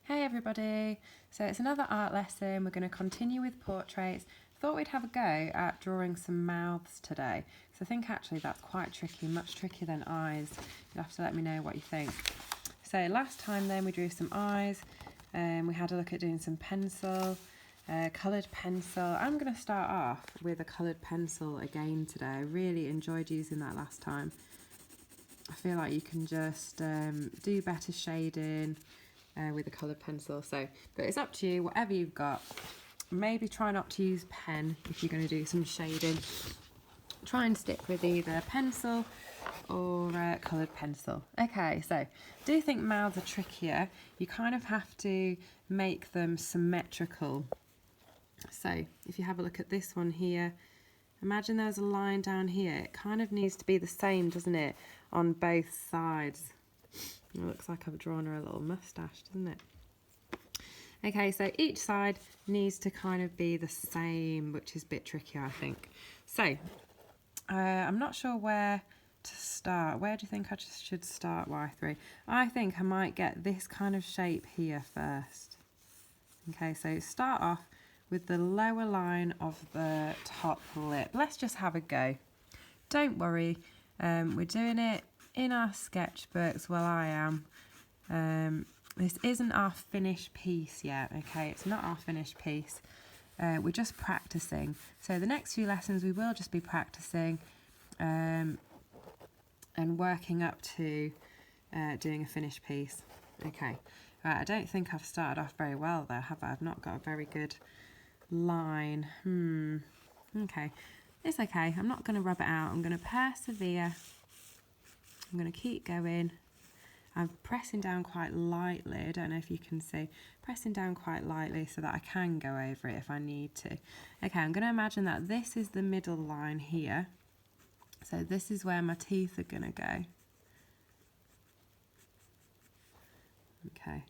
Hey everybody! So it's another art lesson. We're going to continue with portraits. Thought we'd have a go at drawing some mouths today. So I think actually that's quite tricky, much trickier than eyes. You'll have to let me know what you think. So last time then we drew some eyes. We had a look at doing some pencil, coloured pencil. I'm going to start off with a coloured pencil again today. I really enjoyed using that last time. I feel like you can just do better shading with a coloured pencil. So, but it's up to you, whatever you've got. Maybe try not to use pen if you're going to do some shading. Try and stick with either pencil or coloured pencil. Okay, so do you think mouths are trickier? You kind of have to make them symmetrical. So if you have a look at this one here, imagine there's a line down here. It kind of needs to be the same, doesn't it, on both sides. It looks like I've drawn her a little moustache, doesn't it? Okay, so each side needs to kind of be the same, which is a bit tricky, I think. So, I'm not sure where to start. Where do you think I just should start, Y3? I think I might get this kind of shape here first. Okay, so start off with the lower line of the top lip. Let's just have a go. Don't worry, we're doing it in our sketchbooks. Well, I am. This isn't our finished piece yet, okay? It's not our finished piece. We're just practicing. So the next few lessons we will just be practicing and working up to doing a finished piece. Okay, right, I don't think I've started off very well though, have I? I've not got a very good line. Okay, it's okay. I'm not going to rub it out. I'm going to persevere. I'm going to keep going. I'm pressing down quite lightly. I don't know if you can see. Pressing down quite lightly so that I can go over it if I need to. Okay, I'm going to imagine that this is the middle line here. So this is where my teeth are going to go. Okay.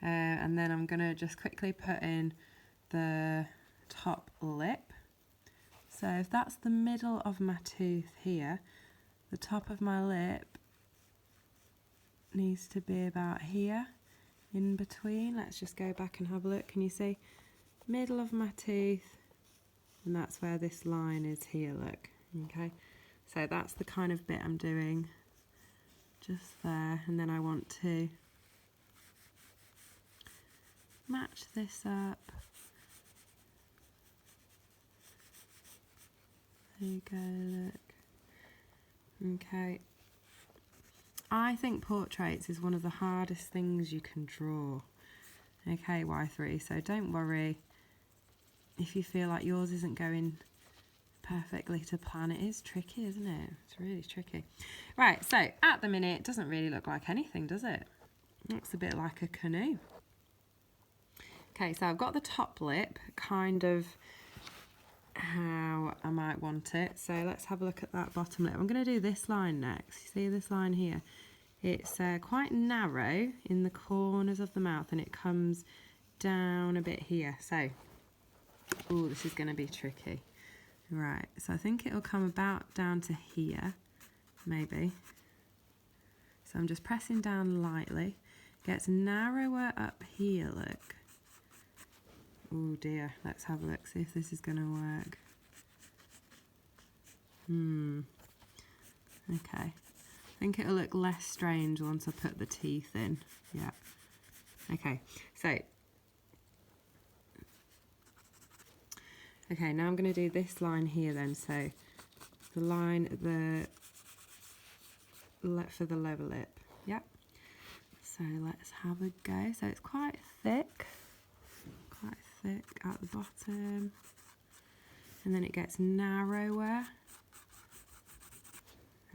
And then I'm going to just quickly put in the top lip. So if that's the middle of my tooth here, the top of my lip needs to be about here, in between. Let's just go back and have a look. Can you see? Middle of my tooth, and that's where this line is here, look. Okay, so that's the kind of bit I'm doing just there, and then I want to match this up. There you go, look. Okay. I think portraits is one of the hardest things you can draw. Okay, Y3, so don't worry if you feel like yours isn't going perfectly to plan. It is tricky, isn't it? It's really tricky. Right, so at the minute, it doesn't really look like anything, does it? It looks a bit like a canoe. Okay, so I've got the top lip, kind of how I might want it. So let's have a look at that bottom lip. I'm going to do this line next. You see this line here? It's quite narrow in the corners of the mouth, and it comes down a bit here. So, oh, this is going to be tricky. Right, so I think it'll come about down to here, maybe. So I'm just pressing down lightly. Gets narrower up here, look. Oh dear, let's have a look, see if this is going to work. Okay. I think it'll look less strange once I put the teeth in. Yeah. Okay, so. Okay, now I'm going to do this line here then. So the line, for the lower lip. Yep. So let's have a go. So it's quite thick at the bottom, and then it gets narrower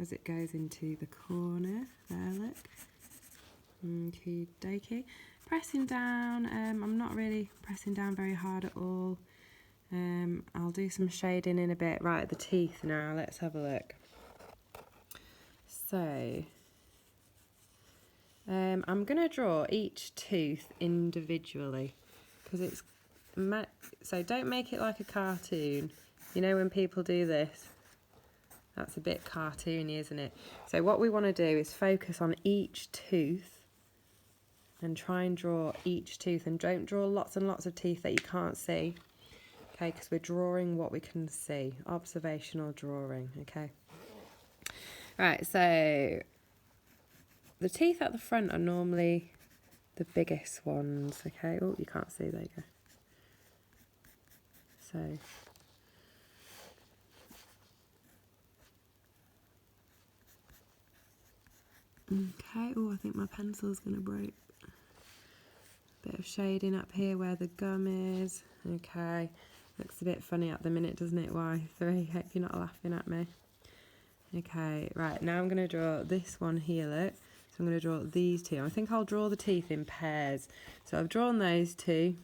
as it goes into the corner. There, look. Okie dokie. Pressing down. I'm not really pressing down very hard at all. I'll do some shading in a bit. Right, the teeth now. Let's have a look. So I'm going to draw each tooth individually because it's so don't make it like a cartoon. You know when people do this? That's a bit cartoony, isn't it? So what we want to do is focus on each tooth and try and draw each tooth, and don't draw lots and lots of teeth that you can't see, okay, because we're drawing what we can see, observational drawing, okay. Right, so the teeth at the front are normally the biggest ones, okay. Oh, you can't see, there you go. So okay, oh, I think my pencil's going to break. Bit of shading up here where the gum is. Okay, looks a bit funny at the minute, doesn't it, Y3? Hope you're not laughing at me. Okay, right, now I'm going to draw this one here, look. So I'm going to draw these two. I think I'll draw the teeth in pairs. So I've drawn those two.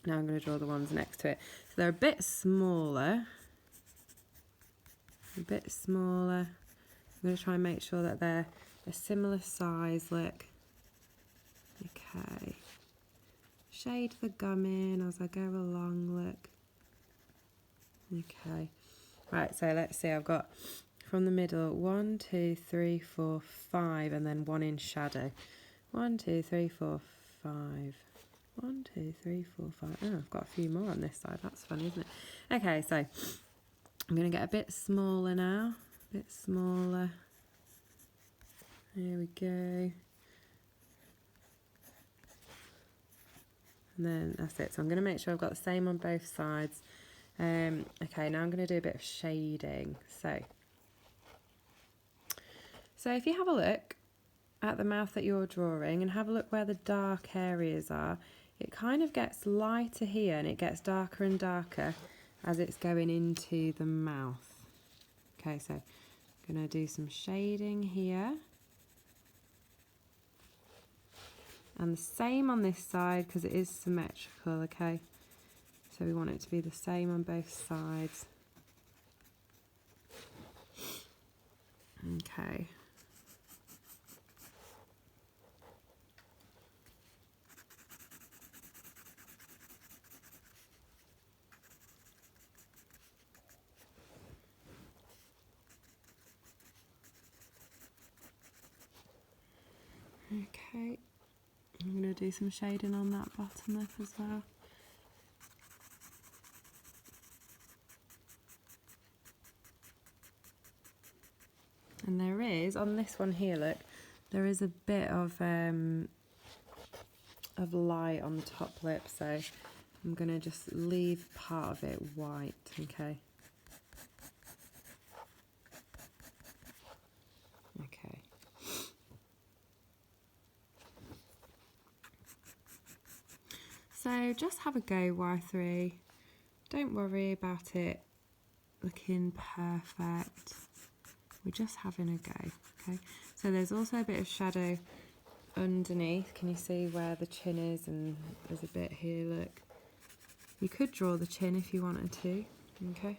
Now I'm going to draw the ones next to it. So they're a bit smaller. A bit smaller. I'm going to try and make sure that they're a similar size, look. Okay. Shade the gum in as I go along, look. Okay. Right, so let's see, I've got from the middle 1, 2, 3, 4, 5, and then 1 in shadow. 1, 2, 3, 4, 5. 1, 2, 3, 4, 5. Oh, I've got a few more on this side. That's fun, isn't it? Okay, so I'm going to get a bit smaller now. A bit smaller. There we go. And then that's it. So I'm going to make sure I've got the same on both sides. Okay, now I'm going to do a bit of shading. So if you have a look at the mouth that you're drawing and have a look where the dark areas are, it kind of gets lighter here and it gets darker and darker as it's going into the mouth. Okay, so I'm going to do some shading here. And the same on this side because it is symmetrical, okay? So we want it to be the same on both sides. Okay. Okay. I'm going to do some shading on that bottom lip as well. And there is, on this one here, look, there is a bit of light on the top lip, so I'm going to just leave part of it white, okay? Okay. So just have a go, Y3. Don't worry about it looking perfect. We're just having a go, okay? So there's also a bit of shadow underneath. Can you see where the chin is? And there's a bit here, look. You could draw the chin if you wanted to, okay?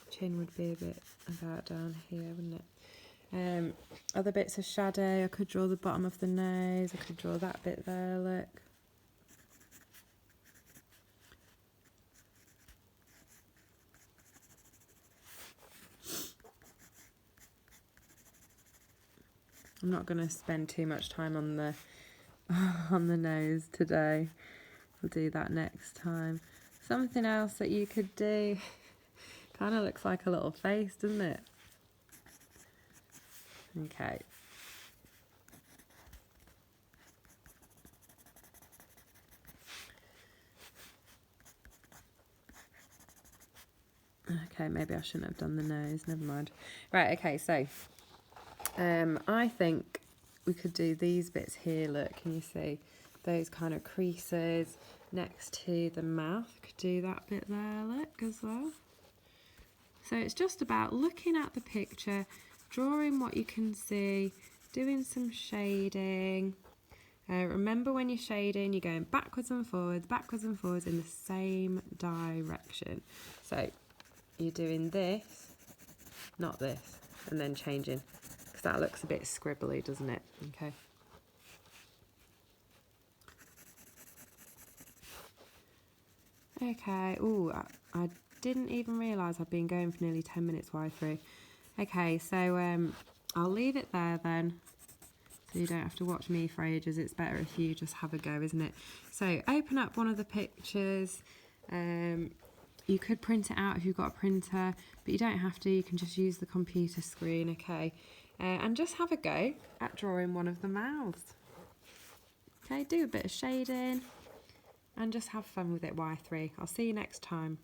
The chin would be a bit about down here, wouldn't it? Other bits of shadow, I could draw the bottom of the nose, I could draw that bit there, look. I'm not going to spend too much time on the on the nose today. We'll do that next time. Something else that you could do, kind of looks like a little face, doesn't it? Okay. Okay, maybe I shouldn't have done the nose, never mind. Right, okay, so I think we could do these bits here, look, can you see? Those kind of creases next to the mouth. Could do that bit there, look, as well. So it's just about looking at the picture, drawing what you can see, doing some shading. Remember when you're shading, you're going backwards and forwards in the same direction. So you're doing this, not this, and then changing, because that looks a bit scribbly, doesn't it? Okay. Okay, ooh, I didn't even realise I'd been going for nearly 10 minutes, Y3. Okay, so I'll leave it there then. so you don't have to watch me for ages. It's better if you just have a go, isn't it? So open up one of the pictures. You could print it out if you've got a printer, but you don't have to. You can just use the computer screen, okay? And just have a go at drawing one of the mouths. Okay, do a bit of shading and just have fun with it, Y3. I'll see you next time.